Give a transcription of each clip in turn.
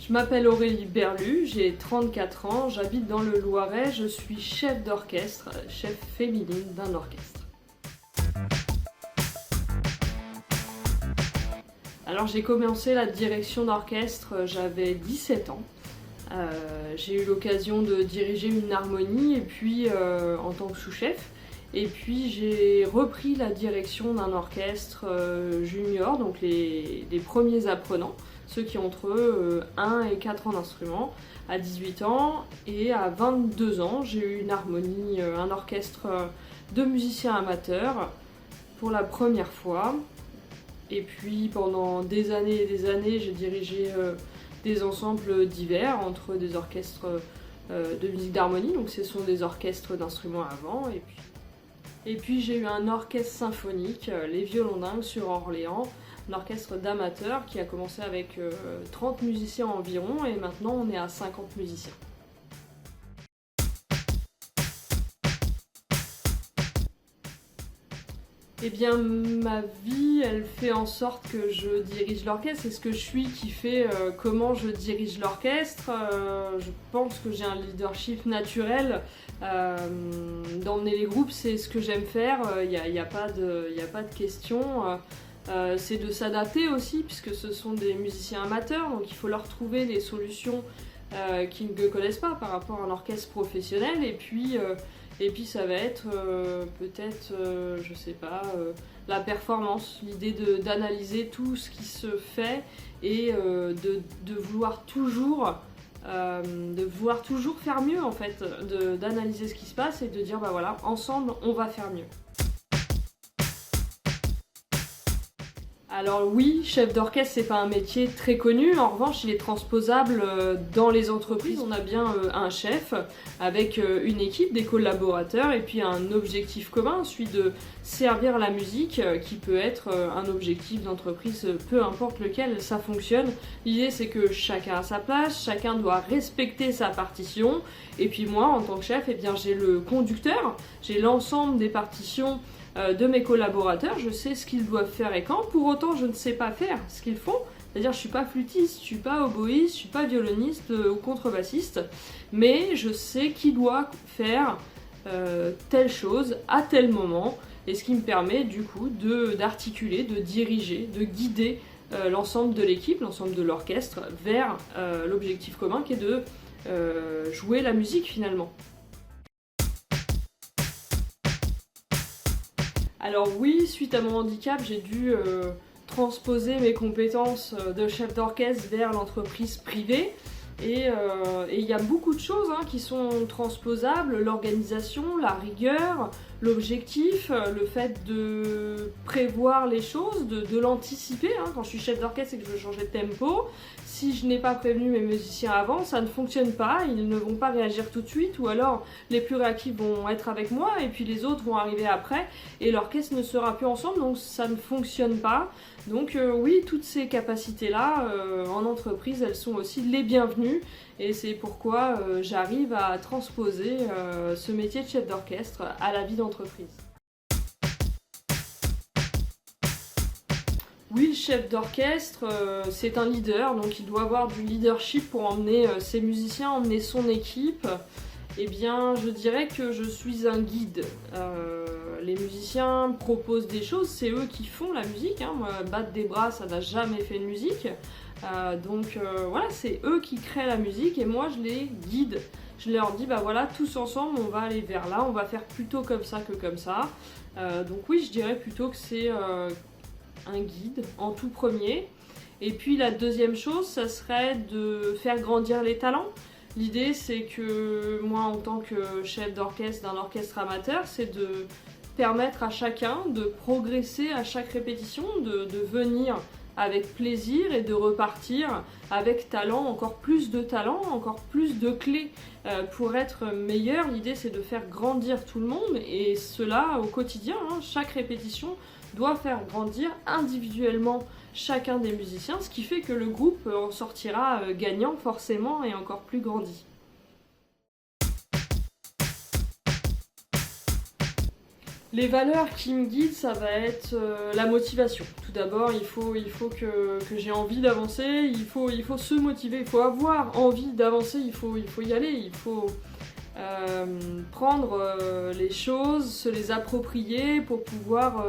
Je m'appelle Aurélie Berlu, j'ai 34 ans, j'habite dans le Loiret, je suis chef d'orchestre, chef féminine d'un orchestre. Alors j'ai commencé la direction d'orchestre, j'avais 17 ans. J'ai eu l'occasion de diriger une harmonie et puis en tant que sous-chef. Et puis j'ai repris la direction d'un orchestre junior, donc les premiers apprenants, ceux qui ont entre 1 et 4 ans d'instrument, à 18 ans. Et à 22 ans, j'ai eu une harmonie, un orchestre de musiciens amateurs pour la première fois. Et puis pendant des années et des années, j'ai dirigé des ensembles divers entre des orchestres de musique d'harmonie, donc ce sont des orchestres d'instruments à vent. Et puis j'ai eu un orchestre symphonique, les Violons Dingues sur Orléans, un orchestre d'amateurs qui a commencé avec 30 musiciens environ et maintenant on est à 50 musiciens. Eh bien, ma vie, elle fait en sorte que je dirige l'orchestre. C'est ce que je suis qui fait comment je dirige l'orchestre. Je pense que j'ai un leadership naturel. D'emmener les groupes, c'est ce que j'aime faire. Il n'y a pas de question. C'est de s'adapter aussi, puisque ce sont des musiciens amateurs, donc il faut leur trouver des solutions qu'ils ne connaissent pas par rapport à un orchestre professionnel. Et puis ça va être peut-être, je sais pas, la performance, l'idée d'analyser tout ce qui se fait et de vouloir toujours faire mieux en fait, d'analyser ce qui se passe et de dire bah voilà, ensemble on va faire mieux. Alors oui, chef d'orchestre, c'est pas un métier très connu, en revanche il est transposable dans les entreprises. On a bien un chef avec une équipe, des collaborateurs et puis un objectif commun, celui de servir la musique qui peut être un objectif d'entreprise, peu importe lequel, ça fonctionne. L'idée c'est que chacun a sa place, chacun doit respecter sa partition et puis moi en tant que chef, eh bien, j'ai le conducteur, j'ai l'ensemble des partitions de mes collaborateurs, je sais ce qu'ils doivent faire et quand, pour autant je ne sais pas faire ce qu'ils font, c'est-à-dire je suis pas flûtiste, je suis pas oboïste, je suis pas violoniste ou contrebassiste, mais je sais qui doit faire telle chose à tel moment, et ce qui me permet du coup d'articuler, de diriger, de guider l'ensemble de l'équipe, l'ensemble de l'orchestre vers l'objectif commun qui est de jouer la musique finalement. Alors oui, suite à mon handicap, j'ai dû transposer mes compétences de chef d'orchestre vers l'entreprise privée. Et il y a beaucoup de choses qui sont transposables, l'organisation, la rigueur, l'objectif, le fait de prévoir les choses, de l'anticiper. Quand je suis chef d'orchestre et que je veux changer de tempo, si je n'ai pas prévenu mes musiciens avant, ça ne fonctionne pas, ils ne vont pas réagir tout de suite, ou alors les plus réactifs vont être avec moi et puis les autres vont arriver après et l'orchestre ne sera plus ensemble, donc ça ne fonctionne pas. Donc oui, toutes ces capacités-là en entreprise, elles sont aussi les bienvenues et c'est pourquoi j'arrive à transposer ce métier de chef d'orchestre à la vie d'entreprise. Oui, le chef d'orchestre, c'est un leader, donc il doit avoir du leadership pour emmener ses musiciens, emmener son équipe. Eh bien, je dirais que je suis un guide. Les musiciens proposent des choses, c'est eux qui font la musique. Moi, battre des bras, ça n'a jamais fait de musique. Donc voilà, c'est eux qui créent la musique et moi, je les guide. Je leur dis, bah voilà, tous ensemble, on va aller vers là, on va faire plutôt comme ça que comme ça. Donc oui, je dirais plutôt que c'est un guide en tout premier. Et puis la deuxième chose, ça serait de faire grandir les talents. L'idée, c'est que moi, en tant que chef d'orchestre d'un orchestre amateur, c'est de permettre à chacun de progresser à chaque répétition, de venir avec plaisir et de repartir avec talent, encore plus de clés pour être meilleur. L'idée, c'est de faire grandir tout le monde et cela au quotidien. Chaque répétition doit faire grandir individuellement chacun des musiciens, ce qui fait que le groupe en sortira gagnant forcément et encore plus grandi. Les valeurs qui me guident, ça va être la motivation. Tout d'abord, il faut que j'ai envie d'avancer, il faut se motiver, il faut avoir envie d'avancer, il faut y aller, il faut prendre les choses, se les approprier pour pouvoir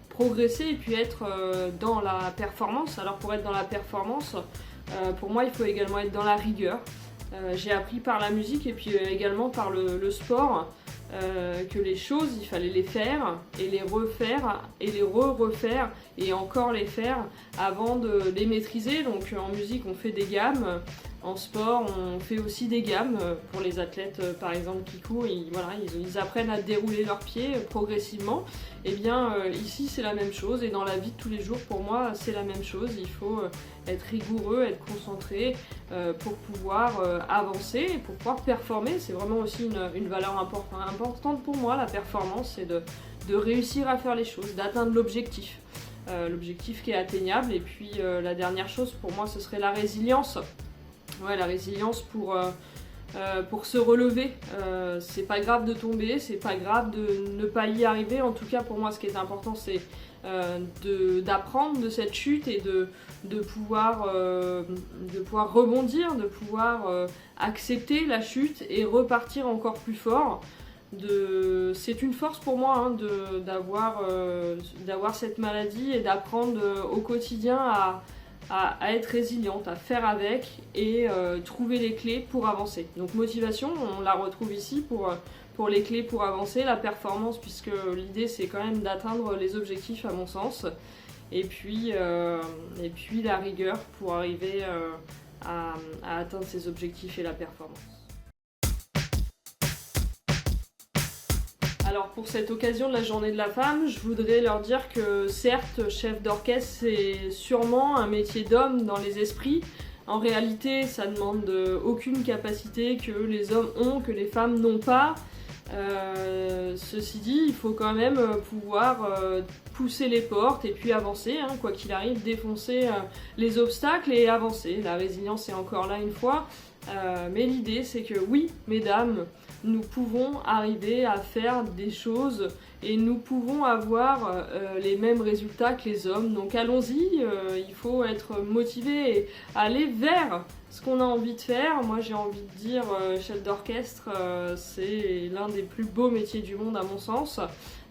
progresser et puis être dans la performance. Alors pour être dans la performance, pour moi, il faut également être dans la rigueur. J'ai appris par la musique et puis également par le sport que les choses, il fallait les faire et les refaire et les refaire et encore les faire avant de les maîtriser. Donc en musique, on fait des gammes. En sport, on fait aussi des gammes. Pour les athlètes, par exemple, qui courent, ils apprennent à dérouler leurs pieds progressivement. Et bien, ici, c'est la même chose. Et dans la vie de tous les jours, pour moi, c'est la même chose. Il faut être rigoureux, être concentré pour pouvoir avancer et pour pouvoir performer. C'est vraiment aussi une valeur importante pour moi, la performance. C'est de réussir à faire les choses, d'atteindre l'objectif. L'objectif qui est atteignable. Et puis, la dernière chose, pour moi, ce serait la résilience. Ouais, la résilience pour se relever. C'est pas grave de tomber, c'est pas grave de ne pas y arriver. En tout cas, pour moi, ce qui est important, c'est d'apprendre de cette chute et de pouvoir rebondir, de pouvoir accepter la chute et repartir encore plus fort. C'est une force pour moi d'avoir cette maladie et d'apprendre au quotidien à être résiliente, à faire avec et trouver les clés pour avancer. Donc motivation, on la retrouve ici pour les clés pour avancer, la performance puisque l'idée c'est quand même d'atteindre les objectifs à mon sens et puis la rigueur pour arriver à atteindre ces objectifs et la performance. Alors pour cette occasion de la journée de la femme, je voudrais leur dire que certes, chef d'orchestre, c'est sûrement un métier d'homme dans les esprits. En réalité, ça ne demande aucune capacité que les hommes ont, que les femmes n'ont pas. Ceci dit, il faut quand même pouvoir pousser les portes et puis avancer, quoi qu'il arrive, défoncer les obstacles et avancer. La résilience est encore là une fois, mais l'idée c'est que oui, mesdames, nous pouvons arriver à faire des choses et nous pouvons avoir les mêmes résultats que les hommes. Donc allons-y, il faut être motivé et aller vers ce qu'on a envie de faire. Moi j'ai envie de dire, chef d'orchestre, c'est l'un des plus beaux métiers du monde à mon sens.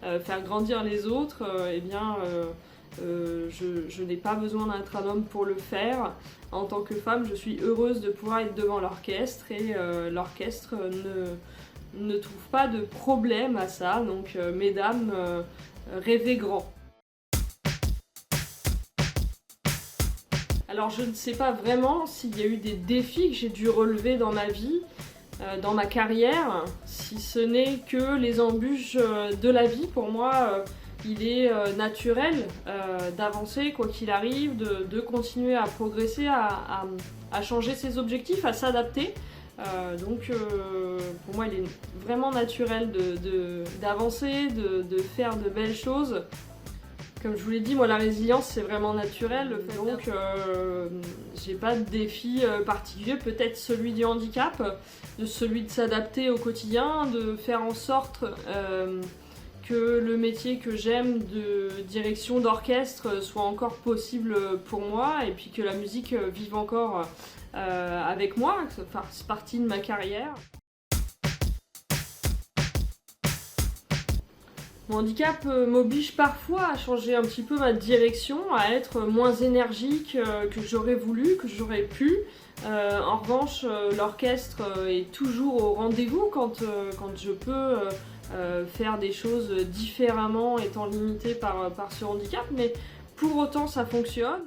Faire grandir les autres, je n'ai pas besoin d'être un homme pour le faire. En tant que femme, je suis heureuse de pouvoir être devant l'orchestre et l'orchestre ne trouve pas de problème à ça. Donc mesdames, rêvez grand. Alors je ne sais pas vraiment s'il y a eu des défis que j'ai dû relever dans ma vie, dans ma carrière, si ce n'est que les embûches de la vie. Pour moi, il est naturel d'avancer quoi qu'il arrive, de continuer à progresser, à changer ses objectifs, à s'adapter. Donc pour moi il est vraiment naturel d'avancer, de faire de belles choses. Comme je vous l'ai dit, moi la résilience c'est vraiment naturel, donc j'ai pas de défi particulier, peut-être celui du handicap, de celui de s'adapter au quotidien, de faire en sorte que le métier que j'aime de direction d'orchestre soit encore possible pour moi et puis que la musique vive encore avec moi, que ça fasse partie de ma carrière. Mon handicap m'oblige parfois à changer un petit peu ma direction, à être moins énergique que j'aurais voulu, que j'aurais pu. En revanche, l'orchestre est toujours au rendez-vous quand je peux faire des choses différemment étant limitée par ce handicap, mais pour autant ça fonctionne.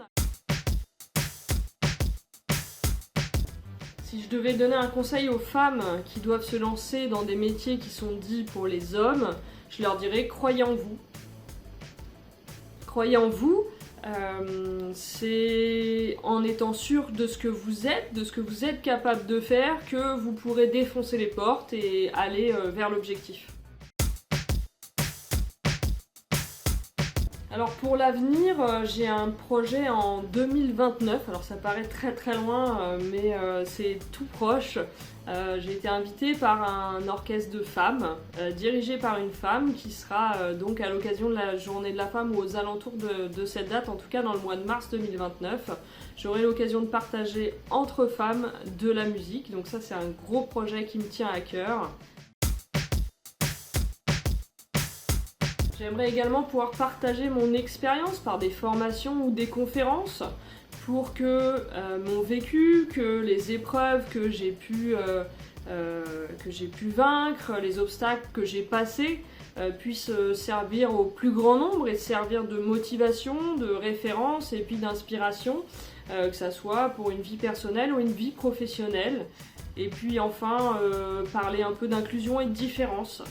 Si je devais donner un conseil aux femmes qui doivent se lancer dans des métiers qui sont dits pour les hommes, je leur dirais croyez en vous. Croyez en vous, c'est en étant sûr de ce que vous êtes capable de faire, que vous pourrez défoncer les portes et aller vers l'objectif. Alors pour l'avenir, j'ai un projet en 2029, alors ça paraît très très loin, mais c'est tout proche. J'ai été invitée par un orchestre de femmes, dirigé par une femme, qui sera donc à l'occasion de la journée de la femme ou aux alentours de cette date, en tout cas dans le mois de mars 2029. J'aurai l'occasion de partager entre femmes de la musique, donc ça c'est un gros projet qui me tient à cœur. J'aimerais également pouvoir partager mon expérience par des formations ou des conférences pour que mon vécu, que les épreuves que j'ai pu vaincre, les obstacles que j'ai passés puissent servir au plus grand nombre et servir de motivation, de référence et puis d'inspiration, que ça soit pour une vie personnelle ou une vie professionnelle. Et puis enfin, parler un peu d'inclusion et de différence.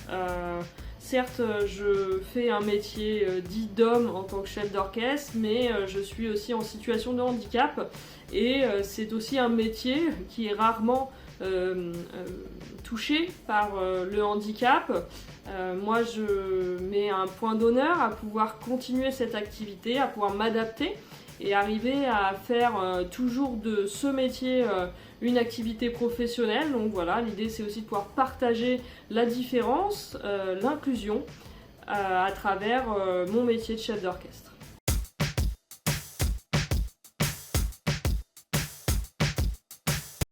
Certes, je fais un métier dit d'homme en tant que chef d'orchestre, mais je suis aussi en situation de handicap et c'est aussi un métier qui est rarement touché par le handicap. Moi, je mets un point d'honneur à pouvoir continuer cette activité, à pouvoir m'adapter et arriver à faire toujours de ce métier une activité professionnelle. Donc voilà, l'idée c'est aussi de pouvoir partager la différence, l'inclusion à travers mon métier de chef d'orchestre.